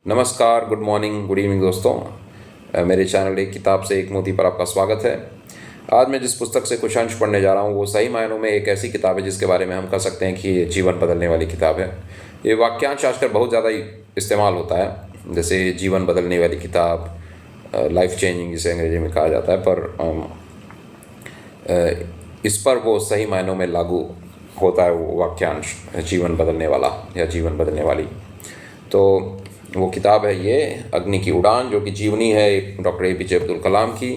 नमस्कार, good morning, good evening दोस्तों। मेरे चैनल एक किताब से एक मोती पर आपका स्वागत है। आज मैं जिस पुस्तक से कुछ अंश पढ़ने जा रहा हूँ वो सही मायनों में एक ऐसी किताब है जिसके बारे में हम कह सकते हैं कि ये जीवन बदलने वाली किताब है। ये वाक्यांश आजकल बहुत ज़्यादा ही इस्तेमाल होता है, जैसे जीवन बदलने वाली किताब, लाइफ चेंजिंग जिसे अंग्रेजी में कहा जाता है, पर इस पर वो सही मायनों में लागू होता है वो वाक्यांश, जीवन बदलने वाला या जीवन बदलने वाली। तो वो किताब है ये अग्नि की उड़ान, जो कि जीवनी है एक डॉक्टर APJ अब्दुल कलाम की,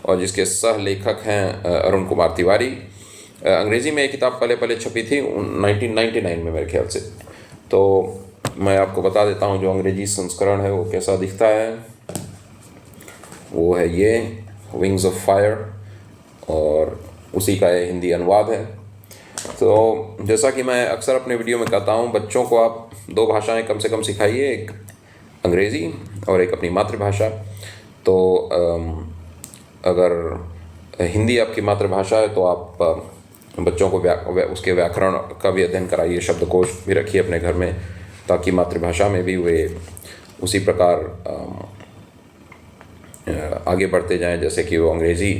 और जिसके सह लेखक हैं अरुण कुमार तिवारी। अंग्रेज़ी में ये किताब पहले पहले छपी थी 1999 में मेरे ख्याल से। तो मैं आपको बता देता हूँ जो अंग्रेजी संस्करण है वो कैसा दिखता है। वो है ये विंग्स ऑफ फायर, और उसी का ये हिंदी अनुवाद है। तो जैसा कि मैं अक्सर अपने वीडियो में कहता हूँ, बच्चों को आप दो भाषाएं कम से कम सिखाइए, एक अंग्रेज़ी और एक अपनी मातृभाषा। तो अगर हिंदी आपकी मातृभाषा है तो आप बच्चों को उसके व्याकरण का भी अध्ययन कराइए, शब्दकोश भी रखिए अपने घर में, ताकि मातृभाषा में भी वे उसी प्रकार आगे बढ़ते जाएं जैसे कि वो अंग्रेज़ी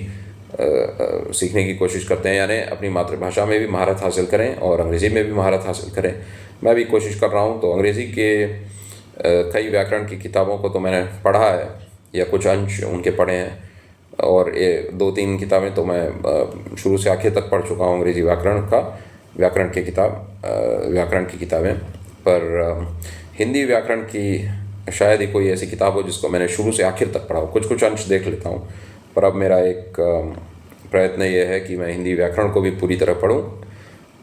सीखने की कोशिश करते हैं, यानी अपनी मातृभाषा में भी महारत हासिल करें और अंग्रेज़ी में भी महारत हासिल करें। मैं भी कोशिश कर रहा हूँ। तो अंग्रेज़ी के कई व्याकरण की किताबों को तो मैंने पढ़ा है या कुछ अंश उनके पढ़े हैं, और ये 2-3 किताबें तो मैं शुरू से आखिर तक पढ़ चुका हूँ अंग्रेज़ी व्याकरण की किताबें। पर हिंदी व्याकरण की शायद ही कोई ऐसी किताब हो जिसको मैंने शुरू से आखिर तक पढ़ा हो। कुछ अंश देख लेता हूँ, पर अब मेरा एक प्रयत्न ये है कि मैं हिंदी व्याकरण को भी पूरी तरह पढूं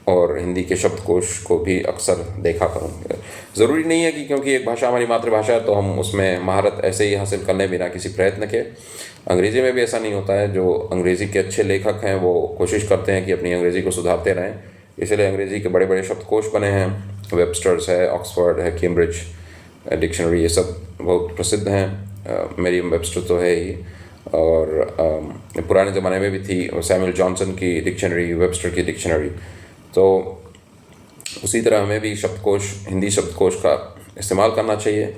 और हिंदी के शब्दकोश को भी अक्सर देखा करूं। ज़रूरी नहीं है कि क्योंकि एक भाषा हमारी मातृभाषा है तो हम उसमें महारत ऐसे ही हासिल कर लें बिना किसी प्रयत्न के। अंग्रेज़ी में भी ऐसा नहीं होता है। जो अंग्रेज़ी के अच्छे लेखक हैं वो कोशिश करते हैं कि अपनी अंग्रेज़ी को सुधारते रहें, इसलिए अंग्रेज़ी के बड़े बड़े शब्दकोश बने हैं। वेबस्टर्स है, ऑक्सफोर्ड है, कैम्ब्रिज डिक्शनरी, ये सब बहुत प्रसिद्ध हैं। मेरी वेबस्टर तो है ही, और पुराने ज़माने में भी थी सैमुअल जॉनसन की डिक्शनरी, वेबस्टर की डिक्शनरी। तो उसी तरह हमें भी हिंदी शब्दकोश का इस्तेमाल करना चाहिए,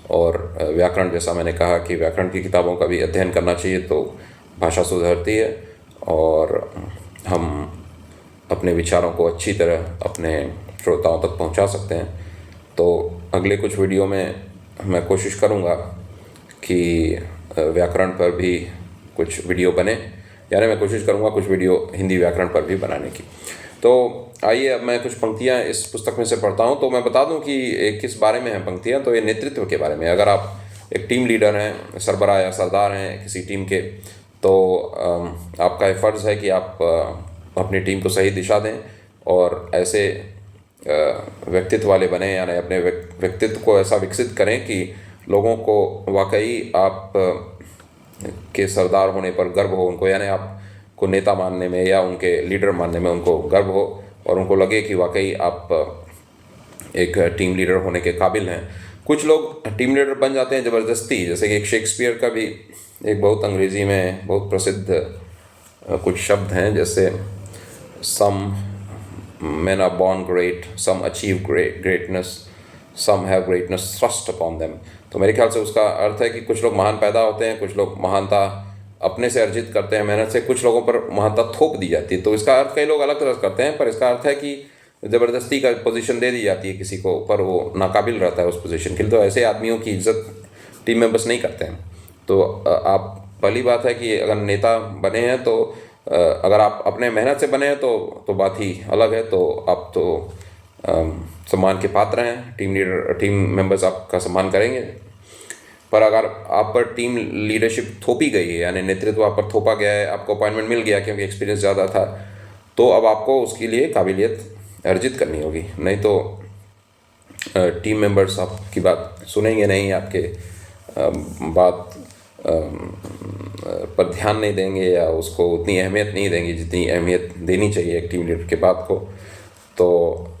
और व्याकरण, जैसा मैंने कहा कि व्याकरण की किताबों का भी अध्ययन करना चाहिए, तो भाषा सुधरती है और हम अपने विचारों को अच्छी तरह अपने श्रोताओं तक पहुंचा सकते हैं। तो अगले कुछ वीडियो में मैं कोशिश करूंगा कि व्याकरण पर भी कुछ वीडियो बने, यानी मैं कोशिश करूंगा कुछ वीडियो हिंदी व्याकरण पर भी बनाने की। तो आइए अब मैं कुछ पंक्तियां इस पुस्तक में से पढ़ता हूं। तो मैं बता दूं कि किस बारे में हैं पंक्तियां। तो ये नेतृत्व के बारे में। अगर आप एक टीम लीडर हैं, सरबराह या सरदार हैं किसी टीम के, तो आपका ये फ़र्ज़ है कि आप अपनी टीम को सही दिशा दें और ऐसे व्यक्तित्व वाले बने, यानी अपने व्यक्तित्व को ऐसा विकसित करें कि लोगों को वाकई आप के सरदार होने पर गर्व हो उनको, यानी आपको नेता मानने में या उनके लीडर मानने में उनको गर्व हो, और उनको लगे कि वाकई आप एक टीम लीडर होने के काबिल हैं। कुछ लोग टीम लीडर बन जाते हैं ज़बरदस्ती, जैसे कि एक शेक्सपियर का भी एक बहुत अंग्रेज़ी में बहुत प्रसिद्ध कुछ शब्द हैं, जैसे सम men are born great, some achieve greatness, some have greatness thrust upon them। तो मेरे ख्याल से उसका अर्थ है कि कुछ लोग महान पैदा होते हैं, कुछ लोग महानता अपने से अर्जित करते हैं मेहनत से, कुछ लोगों पर महानता थोप दी जाती है। तो इसका अर्थ कई लोग अलग तरह से करते हैं, पर इसका अर्थ है कि ज़बरदस्ती का पोजीशन दे दी जाती है किसी को, पर वो नाकाबिल रहता है उस पोजीशन के लिए। तो ऐसे आदमियों की इज्जत टीम मेंबर्स नहीं करते हैं। तो आप पहली बात है कि अगर नेता बने हैं तो अगर आप अपने मेहनत से बने हैं तो बात ही अलग है। तो आप तो सम्मान के पात्र हैं, टीम मेंबर्स आपका सम्मान करेंगे। पर अगर आप पर टीम लीडरशिप थोपी गई है, यानी नेतृत्व आप पर थोपा गया है, आपको अपॉइंटमेंट मिल गया क्योंकि एक्सपीरियंस ज़्यादा था, तो अब आपको उसके लिए काबिलियत अर्जित करनी होगी, नहीं तो टीम मेंबर्स आपकी बात सुनेंगे नहीं, आपके बात पर ध्यान नहीं देंगे या उसको उतनी अहमियत नहीं देंगे जितनी अहमियत देनी चाहिए एक टीम लीडर के बात को। तो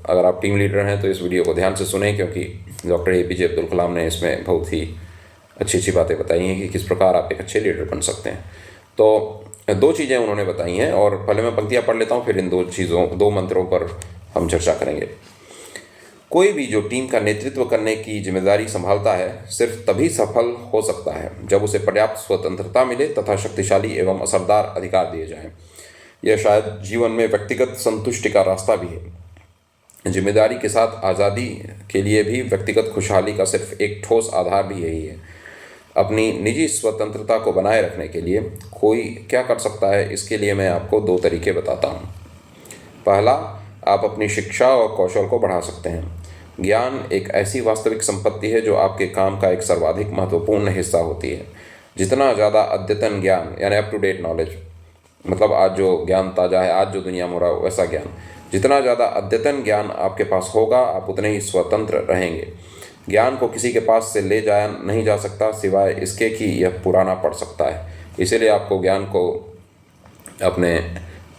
अगर आप टीम लीडर हैं तो इस वीडियो को ध्यान से सुनें, क्योंकि डॉक्टर APJ अब्दुल कलाम ने इसमें बहुत ही अच्छी बातें बताई हैं कि किस प्रकार आप एक अच्छे लीडर बन सकते हैं। तो 2 चीज़ें उन्होंने बताई हैं, और पहले मैं पंक्तियाँ पढ़ लेता हूँ, फिर इन 2 मंत्रों पर हम चर्चा करेंगे। कोई भी जो टीम का नेतृत्व करने की जिम्मेदारी संभालता है सिर्फ तभी सफल हो सकता है जब उसे पर्याप्त स्वतंत्रता मिले तथा शक्तिशाली एवं असरदार अधिकार दिए जाएं। यह शायद जीवन में व्यक्तिगत संतुष्टि का रास्ता भी है। जिम्मेदारी के साथ आज़ादी के लिए भी व्यक्तिगत खुशहाली का सिर्फ एक ठोस आधार भी यही है। अपनी निजी स्वतंत्रता को बनाए रखने के लिए कोई क्या कर सकता है, इसके लिए मैं आपको 2 तरीके बताता हूँ। पहला, आप अपनी शिक्षा और कौशल को बढ़ा सकते हैं। ज्ञान एक ऐसी वास्तविक संपत्ति है जो आपके काम का एक सर्वाधिक महत्वपूर्ण हिस्सा होती है। जितना ज़्यादा अद्यतन ज्ञान यानी अप टू डेट नॉलेज, मतलब आज जो ज्ञान ताज़ा है, आज जो दुनिया में हो रहा है वैसा ज्ञान, जितना ज़्यादा अद्यतन ज्ञान आपके पास होगा आप उतने ही स्वतंत्र रहेंगे। ज्ञान को किसी के पास से ले जाया नहीं जा सकता सिवाय इसके कि यह पुराना पड़ सकता है। इसीलिए आपको ज्ञान को अपने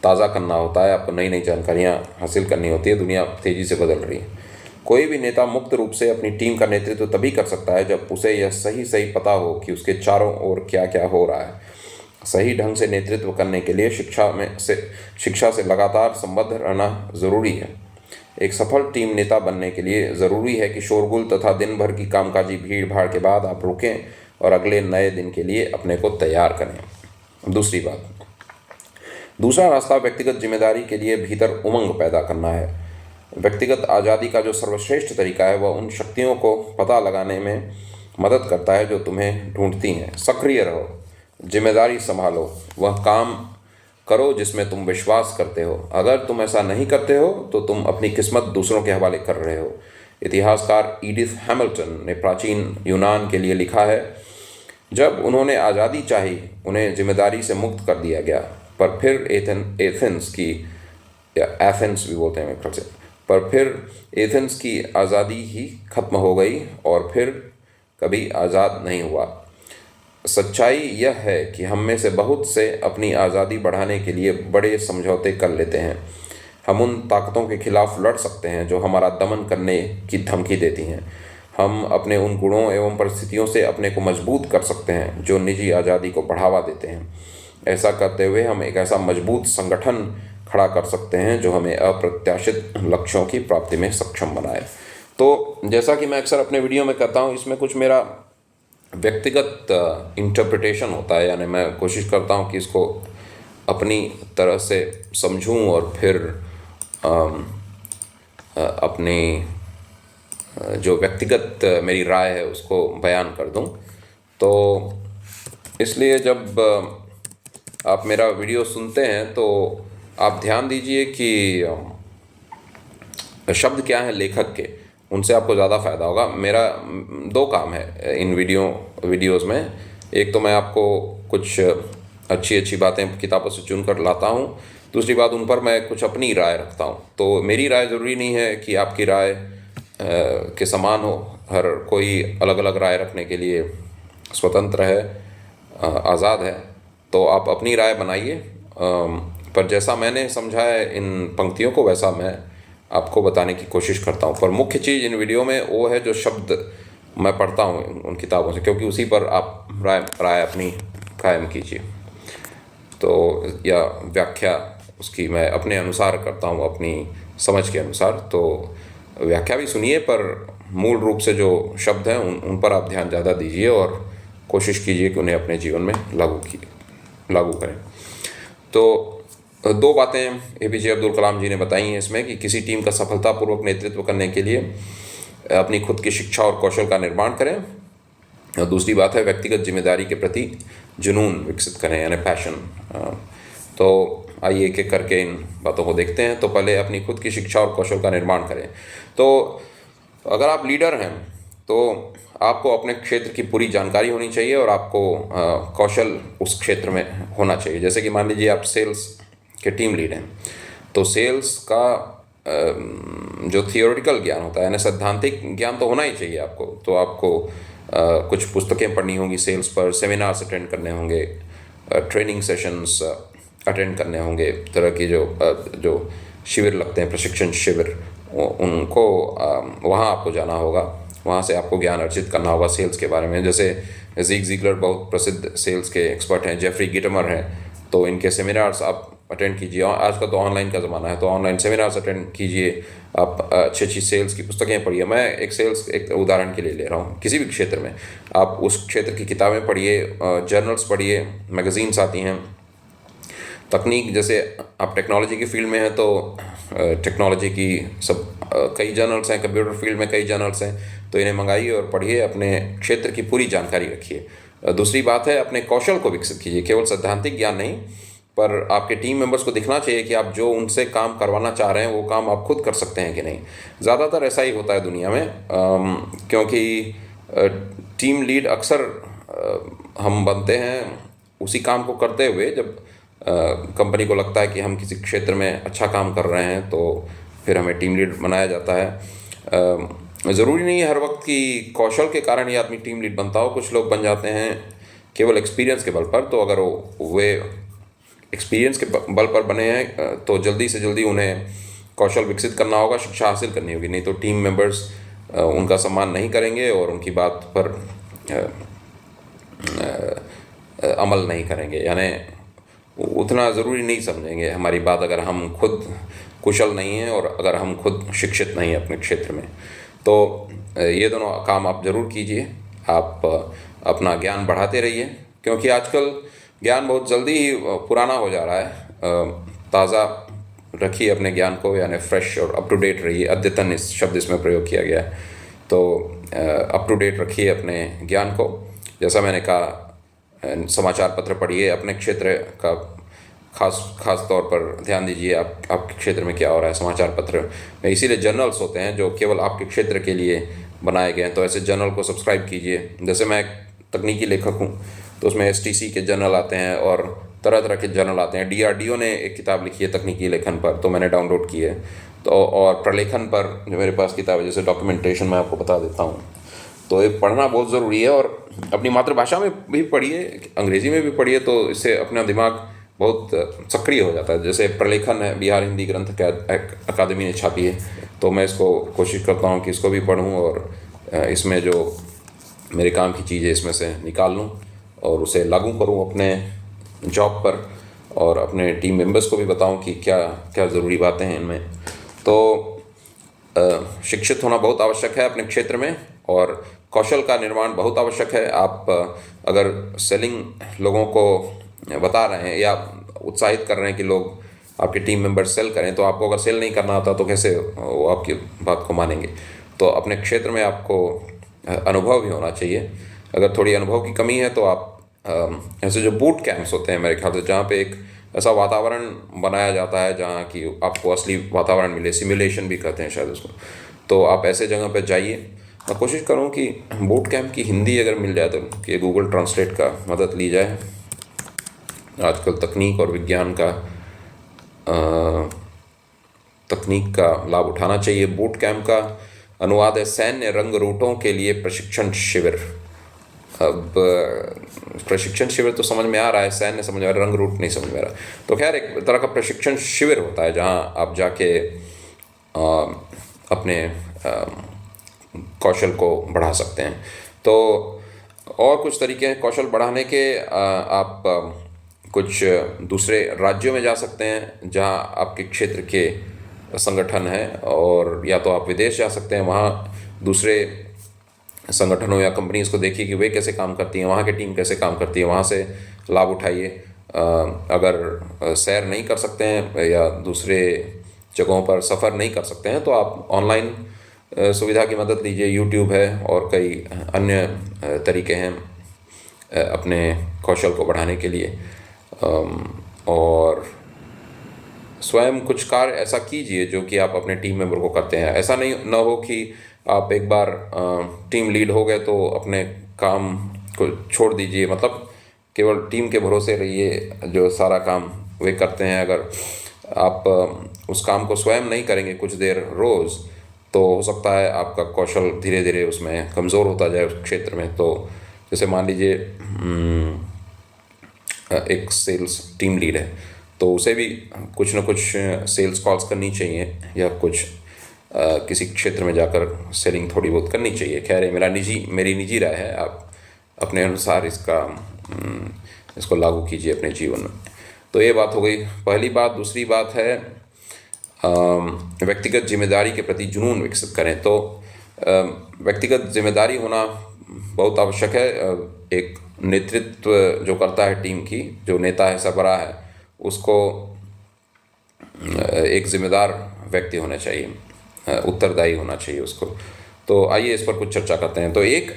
ताज़ा करना होता है, आपको नई नई जानकारियाँ हासिल करनी होती है। दुनिया तेज़ी से बदल रही है। कोई भी नेता मुक्त रूप से अपनी टीम का नेतृत्व तभी कर सकता है जब उसे यह सही पता हो कि उसके चारों ओर क्या क्या हो रहा है। सही ढंग से नेतृत्व करने के लिए शिक्षा से लगातार संबद्ध रहना ज़रूरी है। एक सफल टीम नेता बनने के लिए ज़रूरी है कि शोरगुल तथा दिन भर की कामकाजी भीड़ भाड़ के बाद आप रुकें और अगले नए दिन के लिए अपने को तैयार करें। दूसरा रास्ता व्यक्तिगत जिम्मेदारी के लिए भीतर उमंग पैदा करना है। व्यक्तिगत आज़ादी का जो सर्वश्रेष्ठ तरीका है वह उन शक्तियों को पता लगाने में मदद करता है जो तुम्हें ढूंढती हैं। सक्रिय रहो, जिम्मेदारी संभालो, वह काम करो जिसमें तुम विश्वास करते हो। अगर तुम ऐसा नहीं करते हो तो तुम अपनी किस्मत दूसरों के हवाले कर रहे हो। इतिहासकार एडिथ हैमिल्टन ने प्राचीन यूनान के लिए लिखा है, जब उन्होंने आज़ादी चाही उन्हें जिम्मेदारी से मुक्त कर दिया गया, पर फिर एथेंस की, या एथेंस भी बोलते हैं मेरे ख्याल से, पर फिर एथेंस की आज़ादी ही खत्म हो गई और फिर कभी आज़ाद नहीं हुआ। सच्चाई यह है कि हम में से बहुत से अपनी आज़ादी बढ़ाने के लिए बड़े समझौते कर लेते हैं। हम उन ताकतों के खिलाफ लड़ सकते हैं जो हमारा दमन करने की धमकी देती हैं। हम अपने उन गुणों एवं परिस्थितियों से अपने को मजबूत कर सकते हैं जो निजी आज़ादी को बढ़ावा देते हैं। ऐसा करते हुए हम एक ऐसा मजबूत संगठन खड़ा कर सकते हैं जो हमें अप्रत्याशित लक्ष्यों की प्राप्ति में सक्षम बनाए। तो जैसा कि मैं अक्सर अपने वीडियो में करता हूँ, इसमें कुछ मेरा व्यक्तिगत इंटरप्रिटेशन होता है, यानी मैं कोशिश करता हूँ कि इसको अपनी तरह से समझूं और फिर अपनी जो व्यक्तिगत मेरी राय है उसको बयान कर दूं। तो इसलिए जब आप मेरा वीडियो सुनते हैं तो आप ध्यान दीजिए कि शब्द क्या हैं लेखक के, उनसे आपको ज़्यादा फ़ायदा होगा। मेरा 2 काम है इन वीडियोज़ में। एक तो मैं आपको कुछ अच्छी बातें किताबों से चुन कर लाता हूँ, दूसरी बात उन पर मैं कुछ अपनी राय रखता हूँ। तो मेरी राय ज़रूरी नहीं है कि आपकी राय के समान हो। हर कोई अलग अलग राय रखने के लिए स्वतंत्र है, आज़ाद है। तो आप अपनी राय बनाइए, पर जैसा मैंने समझा है इन पंक्तियों को वैसा मैं आपको बताने की कोशिश करता हूँ। पर मुख्य चीज़ इन वीडियो में वो है जो शब्द मैं पढ़ता हूँ उन किताबों से, क्योंकि उसी पर आप राय अपनी कायम कीजिए। तो या व्याख्या उसकी मैं अपने अनुसार करता हूँ, अपनी समझ के अनुसार। तो व्याख्या भी सुनिए, पर मूल रूप से जो शब्द हैं उन पर आप ध्यान ज़्यादा दीजिए और कोशिश कीजिए कि उन्हें अपने जीवन में लागू करें। तो 2 बातें APJ अब्दुल कलाम जी ने बताई हैं इसमें कि किसी टीम का सफलतापूर्वक नेतृत्व करने के लिए अपनी खुद की शिक्षा और कौशल का निर्माण करें, और दूसरी बात है व्यक्तिगत जिम्मेदारी के प्रति जुनून विकसित करें, यानी पैशन। तो आइए एक एक करके इन बातों को देखते हैं। तो पहले अपनी खुद की शिक्षा और कौशल का निर्माण करें। तो अगर आप लीडर हैं तो आपको अपने क्षेत्र की पूरी जानकारी होनी चाहिए और आपको कौशल उस क्षेत्र में होना चाहिए। जैसे कि मान लीजिए आप सेल्स के टीम लीड हैं, तो सेल्स का जो थियोरेटिकल ज्ञान होता है, यानी सैद्धांतिक ज्ञान तो होना ही चाहिए आपको। तो आपको कुछ पुस्तकें पढ़नी होंगी सेल्स पर, सेमिनार्स अटेंड करने होंगे, ट्रेनिंग सेशंस अटेंड करने होंगे, तरह की जो शिविर लगते हैं, प्रशिक्षण शिविर, उनको वहाँ आपको जाना होगा, वहाँ से आपको ज्ञान अर्जित करना होगा सेल्स के बारे में। जैसे ज़िग ज़िगलर बहुत प्रसिद्ध सेल्स के एक्सपर्ट हैं, जेफरी गिटमर हैं, तो इनके सेमिनार्स आप अटेंड कीजिए। आज का तो ऑनलाइन का ज़माना है, तो ऑनलाइन सेमिनार्स अटेंड कीजिए। आप अच्छी अच्छी सेल्स की पुस्तकें पढ़िए। मैं एक उदाहरण के लिए ले रहा हूँ, किसी भी क्षेत्र में आप उस क्षेत्र की किताबें पढ़िए, जर्नल्स पढ़िए, मैगज़ीन्स आती हैं। तकनीक, जैसे आप टेक्नोलॉजी की फील्ड में हैं तो टेक्नोलॉजी की सब कई जर्नल्स हैं, कंप्यूटर फील्ड में कई जर्नल्स हैं, तो इन्हें मंगाइए और पढ़िए, अपने क्षेत्र की पूरी जानकारी रखिए। दूसरी बात है, अपने कौशल को विकसित कीजिए, केवल सैद्धांतिक ज्ञान नहीं, पर आपके टीम मेंबर्स को दिखना चाहिए कि आप जो उनसे काम करवाना चाह रहे हैं वो काम आप खुद कर सकते हैं कि नहीं। ज़्यादातर ऐसा ही होता है दुनिया में, क्योंकि टीम लीड अक्सर हम बनते हैं उसी काम को करते हुए जब कंपनी को लगता है कि हम किसी क्षेत्र में अच्छा काम कर रहे हैं, तो फिर हमें टीम लीड बनाया जाता है। ज़रूरी नहीं है हर वक्त कि कौशल के कारण ही आदमी टीम लीड बनता हो। कुछ लोग बन जाते हैं केवल एक्सपीरियंस के बल पर, तो अगर वे एक्सपीरियंस के बल पर बने हैं तो जल्दी से जल्दी उन्हें कौशल विकसित करना होगा, शिक्षा हासिल करनी होगी, नहीं तो टीम मेंबर्स उनका सम्मान नहीं करेंगे और उनकी बात पर अमल नहीं करेंगे, यानी उतना ज़रूरी नहीं समझेंगे हमारी बात, अगर हम खुद कुशल नहीं हैं और अगर हम खुद शिक्षित नहीं हैं अपने क्षेत्र में। तो ये दोनों काम आप ज़रूर कीजिए। आप अपना ज्ञान बढ़ाते रहिए, क्योंकि आजकल ज्ञान बहुत जल्दी ही पुराना हो जा रहा है। ताज़ा रखिए अपने ज्ञान को, यानी फ्रेश और अप टू डेट रहिए। अद्यतन इस शब्द इसमें प्रयोग किया गया है, तो अप टू डेट रखिए अपने ज्ञान को। जैसा मैंने कहा, समाचार पत्र पढ़िए, अपने क्षेत्र का खास तौर पर ध्यान दीजिए, आपके क्षेत्र में क्या हो रहा है। समाचार पत्र में इसीलिए जर्नल्स होते हैं जो केवल आपके क्षेत्र के लिए बनाए गए हैं, तो ऐसे जर्नल को सब्सक्राइब कीजिए। जैसे मैं एक तकनीकी लेखक हूँ, तो उसमें STC के जर्नल आते हैं और तरह तरह के जर्नल आते हैं। DRDO ने एक किताब लिखी है तकनीकी लेखन पर, तो मैंने डाउनलोड की है। तो और प्रलेखन पर जो मेरे पास किताब है, जैसे डॉक्यूमेंटेशन, मैं आपको बता देता हूँ। तो ये पढ़ना बहुत ज़रूरी है, और अपनी मातृभाषा में भी पढ़िए, अंग्रेज़ी में भी पढ़िए, तो इससे अपना दिमाग बहुत सक्रिय हो जाता है। जैसे प्रलेखन है, बिहार हिंदी ग्रंथ अकादमी ने छापी है, तो मैं इसको कोशिश करता हूँ कि इसको भी पढूं और इसमें जो मेरे काम की चीज़ें इसमें से निकाल लूँ और उसे लागू करूँ अपने जॉब पर, और अपने टीम मेंबर्स को भी बताऊँ कि क्या क्या ज़रूरी बातें हैं इनमें। तो शिक्षित होना बहुत आवश्यक है अपने क्षेत्र में, और कौशल का निर्माण बहुत आवश्यक है। आप अगर सेलिंग लोगों को बता रहे हैं या उत्साहित कर रहे हैं कि लोग आपके टीम मेंबर सेल करें, तो आपको अगर सेल नहीं करना आता तो कैसे वो आपकी बात को मानेंगे। तो अपने क्षेत्र में आपको अनुभव भी होना चाहिए। अगर थोड़ी अनुभव की कमी है तो आप ऐसे जो बूट कैंप्स होते हैं मेरे ख्याल से, जहाँ पे एक ऐसा वातावरण बनाया जाता है जहाँ कि आपको असली वातावरण मिले, सिमुलेशन भी कहते हैं शायद उसको, तो आप ऐसे जगह पर जाइए। मैं कोशिश करूँ कि बूट कैंप की हिंदी अगर मिल जाए तो कि गूगल ट्रांसलेट का मदद ली जाए। आजकल तकनीक और विज्ञान का तकनीक का लाभ उठाना चाहिए। बूट कैंप का अनुवाद है सैन्य रंग रूटों के लिए प्रशिक्षण शिविर। अब प्रशिक्षण शिविर तो समझ में आ रहा है, सैन्य समझ में आ रहा है, रंग रूट नहीं समझ में आ रहा। तो खैर, एक तरह का प्रशिक्षण शिविर होता है जहाँ आप जाके अपने कौशल को बढ़ा सकते हैं। तो और कुछ तरीके हैं कौशल बढ़ाने के। आप कुछ दूसरे राज्यों में जा सकते हैं जहाँ आपके क्षेत्र के संगठन है, और या तो आप विदेश जा सकते हैं, वहाँ दूसरे संगठनों या कंपनीज को देखिए कि वे कैसे काम करती हैं, वहाँ की टीम कैसे काम करती है, वहाँ से लाभ उठाइए। अगर सैर नहीं कर सकते हैं या दूसरे जगहों पर सफ़र नहीं कर सकते हैं, तो आप ऑनलाइन सुविधा की मदद लीजिए। यूट्यूब है और कई अन्य तरीके हैं अपने कौशल को बढ़ाने के लिए। और स्वयं कुछ कार्य ऐसा कीजिए जो कि आप अपने टीम मेंबर को करते हैं। ऐसा नहीं न हो कि आप एक बार टीम लीड हो गए तो अपने काम को छोड़ दीजिए, मतलब केवल टीम के भरोसे रहिए, जो सारा काम वे करते हैं। अगर आप उस काम को स्वयं नहीं करेंगे कुछ देर रोज़, तो हो सकता है आपका कौशल धीरे धीरे उसमें कमज़ोर होता जाए उस क्षेत्र में। तो जैसे मान लीजिए एक सेल्स टीम लीड है, तो उसे भी कुछ न कुछ सेल्स कॉल्स करनी चाहिए, या कुछ किसी क्षेत्र में जाकर सेलिंग थोड़ी बहुत करनी चाहिए। खैर, मेरी निजी राय है, आप अपने अनुसार इसको लागू कीजिए अपने जीवन में। तो ये बात हो गई पहली बात। दूसरी बात है व्यक्तिगत जिम्मेदारी के प्रति जुनून विकसित करें। तो व्यक्तिगत जिम्मेदारी होना बहुत आवश्यक है। एक नेतृत्व जो करता है टीम की, जो नेता है, सरबराह है, उसको एक जिम्मेदार व्यक्ति होना चाहिए, उत्तरदायी होना चाहिए उसको। तो आइए इस पर कुछ चर्चा करते हैं। तो एक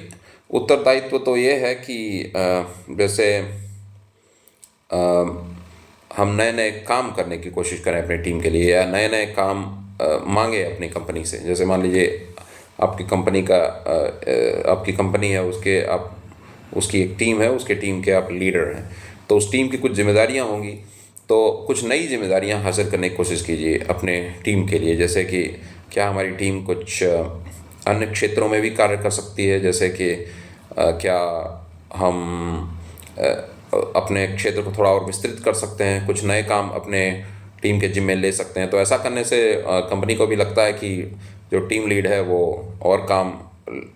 उत्तरदायित्व तो ये है कि जैसे हम नए नए काम करने की कोशिश करें अपनी टीम के लिए, या नए नए काम मांगे अपनी कंपनी से। जैसे मान लीजिए आपकी कंपनी का आपकी कंपनी है, उसकी एक टीम है, उसके टीम के आप लीडर हैं, तो उस टीम की कुछ जिम्मेदारियां होंगी। तो कुछ नई जिम्मेदारियां हासिल करने की कोशिश कीजिए अपने टीम के लिए। जैसे कि क्या हमारी टीम कुछ अन्य क्षेत्रों में भी कार्य कर सकती है, जैसे कि क्या हम अपने क्षेत्र को थोड़ा और विस्तृत कर सकते हैं, कुछ नए काम अपने टीम के जिम्मे ले सकते हैं। तो ऐसा करने से कंपनी को भी लगता है कि जो टीम लीड है वो और काम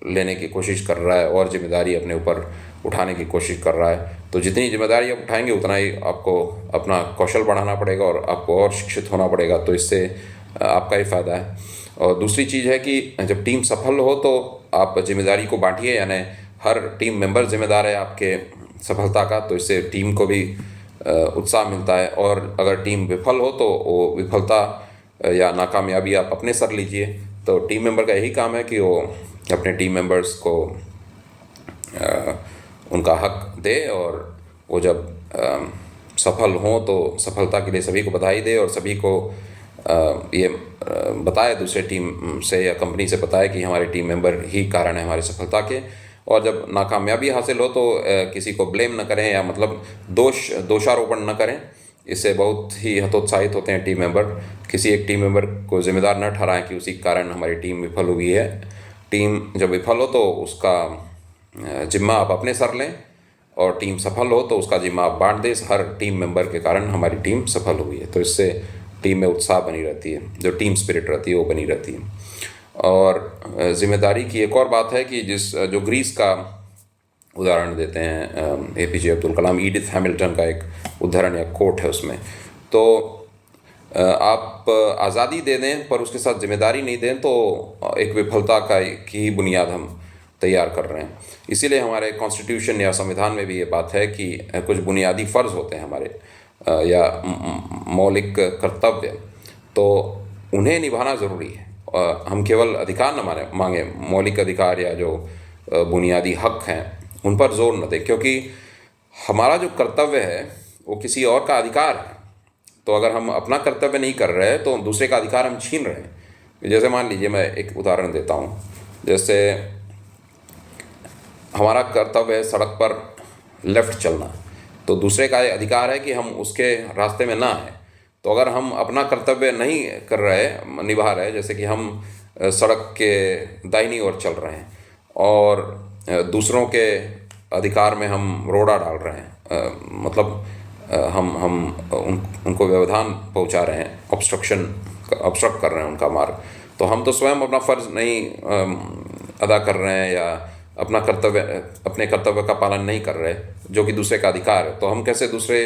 लेने की कोशिश कर रहा है और जिम्मेदारी अपने ऊपर उठाने की कोशिश कर रहा है। तो जितनी जिम्मेदारी आप उठाएंगे उतना ही आपको अपना कौशल बढ़ाना पड़ेगा और आपको और शिक्षित होना पड़ेगा। तो इससे आपका ही फ़ायदा है। और दूसरी चीज़ है कि जब टीम सफल हो तो आप जिम्मेदारी को बांटिए, यानी हर टीम मेंबर जिम्मेदार है आपके सफलता का। तो इससे टीम को भी उत्साह मिलता है। और अगर टीम विफल हो तो वो विफलता या नाकामयाबी आप अपने सर लीजिए। तो टीम मेंबर का यही काम है कि वो अपने टीम मेंबर्स को उनका हक दे, और वो जब सफल हों तो सफलता के लिए सभी को बधाई दे और सभी को ये बताए, दूसरे टीम से या कंपनी से बताए कि हमारे टीम मेंबर ही कारण है हमारी सफलता के। और जब नाकामयाबी हासिल हो तो किसी को ब्लेम न करें, या मतलब दोषारोपण न करें। इससे बहुत ही हतोत्साहित होते हैं टीम मेंबर। किसी एक टीम मेंबर को जिम्मेदार न ठहराएं कि उसी कारण हमारी टीम विफल हुई है। टीम जब विफल हो तो उसका जिम्मा आप अपने सर लें, और टीम सफल हो तो उसका जिम्मा आप बांट दें। हर टीम मेंबर के कारण हमारी टीम सफल हुई है। तो इससे टीम में उत्साह बनी रहती है, जो टीम स्पिरिट रहती है वो बनी रहती है। और जिम्मेदारी की एक और बात है कि जो ग्रीस का उदाहरण देते हैं APJ Abdul Kalam, Edith Hamilton का एक उदाहरण या कोट है उसमें। तो आप आज़ादी दे दें पर उसके साथ जिम्मेदारी नहीं दें तो एक विफलता की बुनियाद हम तैयार कर रहे हैं। इसीलिए हमारे कॉन्स्टिट्यूशन या संविधान में भी ये बात है कि कुछ बुनियादी फ़र्ज़ होते हैं हमारे, या मौलिक कर्तव्य, तो उन्हें निभाना ज़रूरी है। हम केवल अधिकार न मांगे, मौलिक अधिकार या जो बुनियादी हक हैं उन पर जोर न दें, क्योंकि हमारा जो कर्तव्य है वो किसी और का अधिकार है। तो अगर हम अपना कर्तव्य नहीं कर रहे हैं तो दूसरे का अधिकार हम छीन रहे हैं। जैसे मान लीजिए, मैं एक उदाहरण देता हूँ। जैसे हमारा कर्तव्य है सड़क पर लेफ़्ट चलना, तो दूसरे का अधिकार है कि हम उसके रास्ते में ना आए। तो अगर हम अपना कर्तव्य नहीं कर रहे, निभा रहे, जैसे कि हम सड़क के दाहिनी ओर चल रहे हैं और दूसरों के अधिकार में हम रोड़ा डाल रहे हैं, मतलब उनको व्यवधान पहुंचा रहे हैं, ऑब्स्ट्रक्ट कर रहे हैं उनका मार्ग, तो हम तो स्वयं अपना फ़र्ज़ नहीं अदा कर रहे हैं या अपने कर्तव्य का पालन नहीं कर रहे, जो कि दूसरे का अधिकार है। तो हम कैसे दूसरे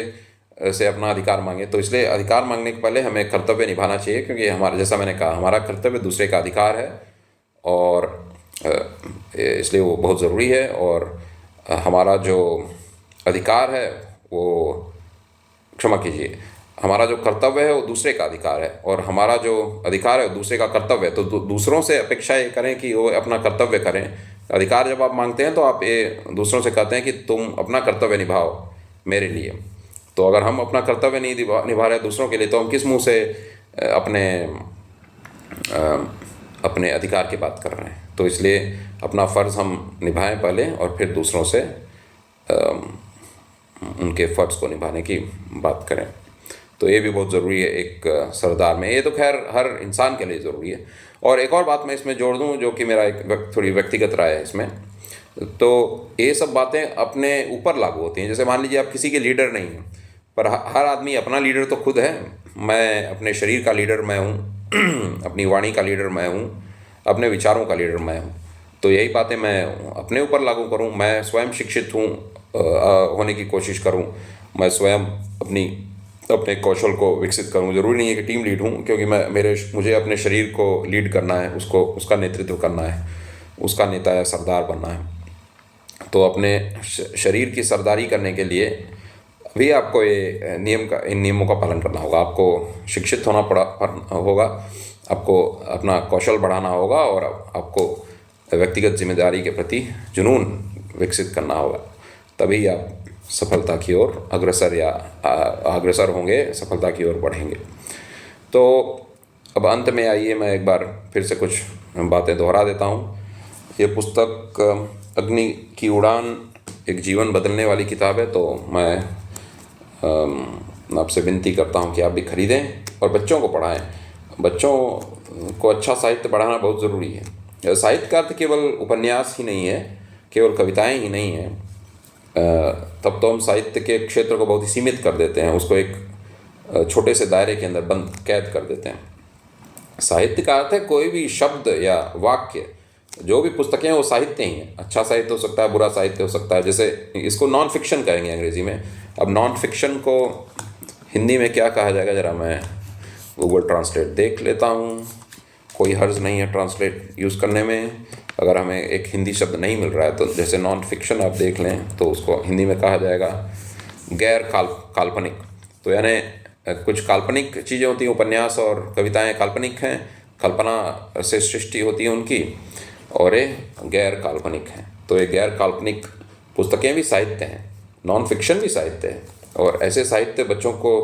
से अपना अधिकार मांगे? तो इसलिए अधिकार मांगने के पहले हमें कर्तव्य निभाना चाहिए, क्योंकि हमारा, जैसा मैंने कहा, हमारा कर्तव्य दूसरे का अधिकार है, और इसलिए वो बहुत ज़रूरी है। और हमारा जो अधिकार है वो, क्षमा कीजिए, हमारा जो कर्तव्य है वो दूसरे का अधिकार है, और हमारा जो अधिकार है वो दूसरे का कर्तव्य है। तो दूसरों से अपेक्षा ये करें कि वो अपना कर्तव्य करें। अधिकार जब आप मांगते हैं तो आप ये दूसरों से कहते हैं कि तुम अपना कर्तव्य निभाओ मेरे लिए। तो अगर हम अपना कर्तव्य नहीं निभा रहे दूसरों के लिए, तो हम किस मुंह से अपने अधिकार की बात कर रहे हैं? तो इसलिए अपना फ़र्ज़ हम निभाएं पहले, और फिर दूसरों से उनके फ़र्ज़ को निभाने की बात करें। तो ये भी बहुत ज़रूरी है एक सरदार में। ये तो खैर हर इंसान के लिए ज़रूरी है। और एक और बात मैं इसमें जोड़ दूं, जो कि मेरा एक थोड़ी व्यक्तिगत राय है इसमें। तो ये सब बातें अपने ऊपर लागू होती हैं। जैसे मान लीजिए आप किसी के लीडर नहीं हैं, पर हर आदमी अपना लीडर तो खुद है। मैं अपने शरीर का लीडर मैं हूँ, अपनी वाणी का लीडर मैं हूँ, अपने विचारों का लीडर मैं हूँ। तो यही बातें मैं अपने ऊपर लागू करूँ। मैं स्वयं शिक्षित होने की कोशिश करूँ, मैं स्वयं अपनी अपने कौशल को विकसित करूं। ज़रूरी नहीं है कि टीम लीड हूं, क्योंकि मुझे अपने शरीर को लीड करना है, उसका नेतृत्व करना है, उसका नेता या सरदार बनना है। तो अपने शरीर की सरदारी करने के लिए भी आपको इन नियमों का पालन करना होगा। आपको शिक्षित होगा, आपको अपना कौशल बढ़ाना होगा और आपको व्यक्तिगत जिम्मेदारी के प्रति जुनून विकसित करना होगा। तभी आप सफलता की ओर अग्रसर होंगे, सफलता की ओर बढ़ेंगे। तो अब अंत में आइए मैं एक बार फिर से कुछ बातें दोहरा देता हूँ। ये पुस्तक अग्नि की उड़ान एक जीवन बदलने वाली किताब है। तो मैं आपसे विनती करता हूँ कि आप भी खरीदें और बच्चों को पढ़ाएं। बच्चों को अच्छा साहित्य पढ़ाना बहुत ज़रूरी है। साहित्य का अर्थ केवल उपन्यास ही नहीं है, केवल कविताएं ही नहीं हैं। तब तो हम साहित्य के क्षेत्र को बहुत ही सीमित कर देते हैं, उसको एक छोटे से दायरे के अंदर कैद कर देते हैं। साहित्य का अर्थ है कोई भी शब्द या वाक्य, जो भी पुस्तकें हैं वो साहित्य ही हैं। अच्छा साहित्य हो सकता है, बुरा साहित्य हो सकता है। जैसे इसको नॉन फिक्शन कहेंगे अंग्रेजी में। अब नॉन फिक्शन को हिंदी में क्या कहा जाएगा, ज़रा मैं गूगल ट्रांसलेट देख लेता हूँ। कोई हर्ज नहीं है ट्रांसलेट यूज़ करने में। अगर हमें एक हिंदी शब्द नहीं मिल रहा है तो जैसे नॉन फिक्शन आप देख लें तो उसको हिंदी में कहा जाएगा गैर काल्पनिक। तो यानी कुछ काल्पनिक चीज़ें होती हैं, उपन्यास और कविताएं काल्पनिक हैं, कल्पना से सृष्टि होती है उनकी, और ये गैर काल्पनिक हैं। तो ये गैर काल्पनिक पुस्तकें भी साहित्य हैं, नॉन फिक्शन भी साहित्य है। और ऐसे साहित्य बच्चों को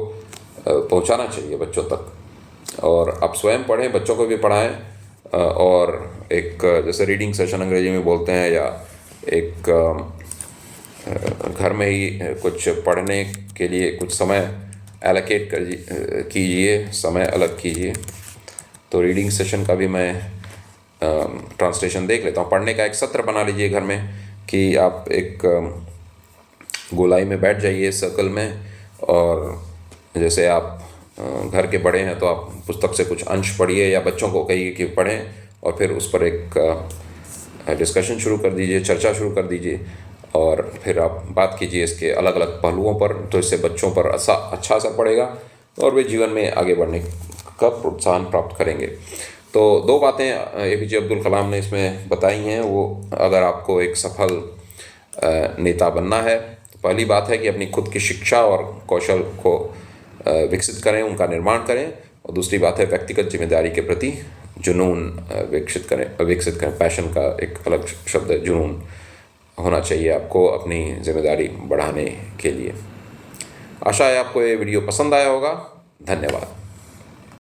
पहुंचाना चाहिए बच्चों तक, और आप स्वयं पढ़ें, बच्चों को भी पढ़ाएं। और एक जैसे रीडिंग सेशन अंग्रेजी में बोलते हैं, या एक घर में ही कुछ पढ़ने के लिए कुछ समय एलोकेट कीजिए, समय अलग कीजिए। तो रीडिंग सेशन का भी मैं ट्रांसलेशन देख लेता हूँ। पढ़ने का एक सत्र बना लीजिए घर में, कि आप एक गोलाई में बैठ जाइए, सर्कल में, और जैसे आप घर के बड़े हैं तो आप पुस्तक से कुछ अंश पढ़िए, या बच्चों को कहिए कि पढ़ें, और फिर उस पर एक डिस्कशन शुरू कर दीजिए, चर्चा शुरू कर दीजिए, और फिर आप बात कीजिए इसके अलग अलग पहलुओं पर। तो इससे बच्चों पर अच्छा असर पड़ेगा और वे जीवन में आगे बढ़ने का प्रोत्साहन प्राप्त करेंगे। तो 2 बातें APJ अब्दुल कलाम ने इसमें बताई हैं। वो अगर आपको एक सफल नेता बनना है तो पहली बात है कि अपनी खुद की शिक्षा और कौशल को विकसित करें, उनका निर्माण करें। और दूसरी बात है व्यक्तिगत जिम्मेदारी के प्रति जुनून विकसित करें। पैशन का एक अलग शब्द है, जुनून होना चाहिए आपको अपनी जिम्मेदारी बढ़ाने के लिए। आशा है आपको ये वीडियो पसंद आया होगा। धन्यवाद।